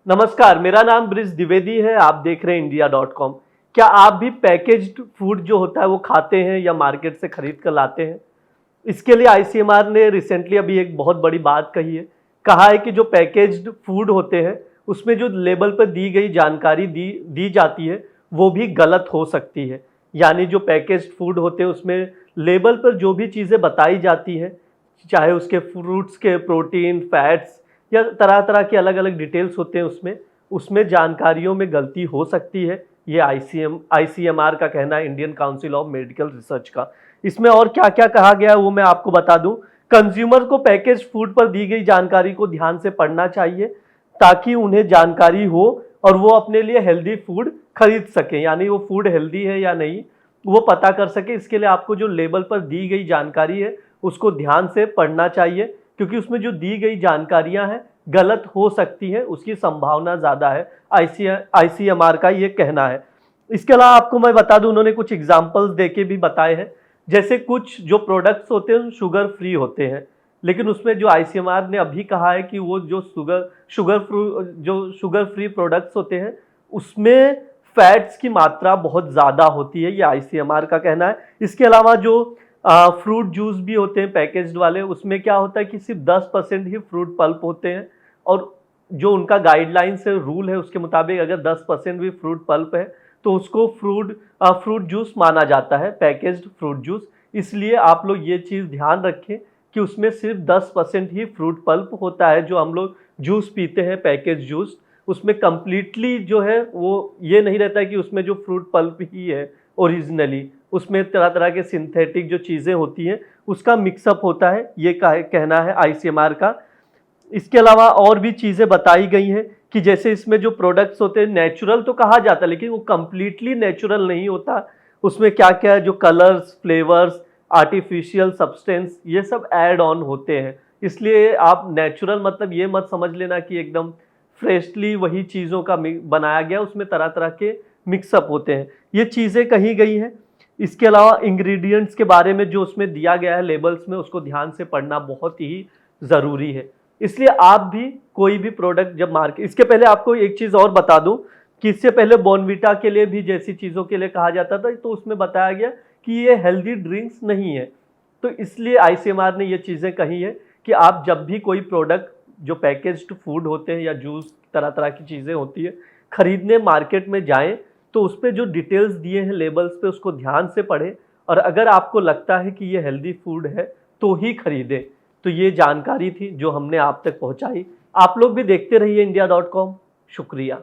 नमस्कार, मेरा नाम ब्रिज द्विवेदी है। आप देख रहे हैं इंडिया.com। क्या आप भी पैकेज्ड फूड जो होता है वो खाते हैं या मार्केट से खरीद कर लाते हैं? इसके लिए आईसीएमआर ने रिसेंटली अभी एक बहुत बड़ी बात कही है। कहा है कि जो पैकेज्ड फूड होते हैं उसमें जो लेबल पर दी गई जानकारी दी जाती है वो भी गलत हो सकती है। यानी जो पैकेज्ड फूड होते हैं उसमें लेबल पर जो भी चीज़ें बताई जाती हैं, चाहे उसके फ्रूट्स के प्रोटीन, फैट्स या तरह तरह के अलग अलग डिटेल्स होते हैं उसमें जानकारियों में गलती हो सकती है। ये आईसीएमआर का कहना है, Indian council of medical research का। इसमें और क्या क्या कहा गया है वो मैं आपको बता दूं। कंज्यूमर को पैकेज फूड पर दी गई जानकारी को ध्यान से पढ़ना चाहिए ताकि उन्हें जानकारी हो और वो अपने लिए हेल्दी फूड खरीद सके, यानी वो फूड हेल्दी है या नहीं वो पता कर सके। इसके लिए आपको जो लेबल पर दी गई जानकारी है उसको ध्यान से पढ़ना चाहिए, क्योंकि उसमें जो दी गई जानकारियां हैं गलत हो सकती हैं, उसकी संभावना ज़्यादा है। आईसीएमआर का ये कहना है। इसके अलावा आपको मैं बता दूं, उन्होंने कुछ एग्जाम्पल्स देके भी बताए हैं। जैसे कुछ जो प्रोडक्ट्स होते हैं शुगर फ्री होते हैं, लेकिन उसमें जो आईसीएमआर ने अभी कहा है कि वो जो शुगर फ्री प्रोडक्ट्स होते हैं उसमें फैट्स की मात्रा बहुत ज़्यादा होती है, ये आईसीएमआर का कहना है। इसके अलावा जो फ्रूट जूस भी होते हैं पैकेज्ड वाले, उसमें क्या होता है कि सिर्फ 10% ही फ्रूट पल्प होते हैं, और जो उनका गाइडलाइंस है, रूल है, उसके मुताबिक अगर 10% भी फ्रूट पल्प है तो उसको फ्रूट जूस माना जाता है, पैकेज्ड फ्रूट जूस। इसलिए आप लोग ये चीज़ ध्यान रखें कि उसमें सिर्फ 10% ही फ्रूट पल्प होता है। जो हम लोग जूस पीते हैं पैकेज जूस, उसमें कंप्लीटली जो है वो ये नहीं रहता है कि उसमें जो फ्रूट पल्प ही है ओरिजिनली, उसमें तरह तरह के सिंथेटिक जो चीज़ें होती हैं उसका मिक्सअप होता है, ये कहना है आईसीएमआर का। इसके अलावा और भी चीज़ें बताई गई हैं कि जैसे इसमें जो प्रोडक्ट्स होते हैं नेचुरल तो कहा जाता है, लेकिन वो कंप्लीटली नेचुरल नहीं होता। उसमें क्या क्या है, जो कलर्स, फ्लेवर्स, आर्टिफिशियल सब्सटेंस, ये सब ऐड ऑन होते हैं। इसलिए आप नेचुरल मतलब ये मत समझ लेना कि एकदम फ्रेशली वही चीज़ों का बनाया गया, उसमें तरह तरह के मिक्सअप होते हैं, ये चीज़ें कही गई हैं। इसके अलावा इंग्रेडिएंट्स के बारे में जो उसमें दिया गया है लेबल्स में, उसको ध्यान से पढ़ना बहुत ही ज़रूरी है। इसलिए आप भी कोई भी प्रोडक्ट जब मार्केट, इसके पहले आपको एक चीज़ और बता दूं कि इससे पहले बॉर्नविटा के लिए भी जैसी चीज़ों के लिए कहा जाता था, तो उसमें बताया गया कि ये हेल्दी ड्रिंक्स नहीं है। तो इसलिए आईसीएमआर ने ये चीज़ें कही है कि आप जब भी कोई प्रोडक्ट जो पैकेज्ड फूड होते हैं या जूस, तरह तरह की चीज़ें होती है, खरीदने मार्केट में जाएं तो उस पर जो डिटेल्स दिए हैं लेबल्स पे उसको ध्यान से पढ़ें, और अगर आपको लगता है कि ये हेल्दी फूड है तो ही खरीदें। तो ये जानकारी थी जो हमने आप तक पहुंचाई। आप लोग भी देखते रहिए इंडिया.com। शुक्रिया।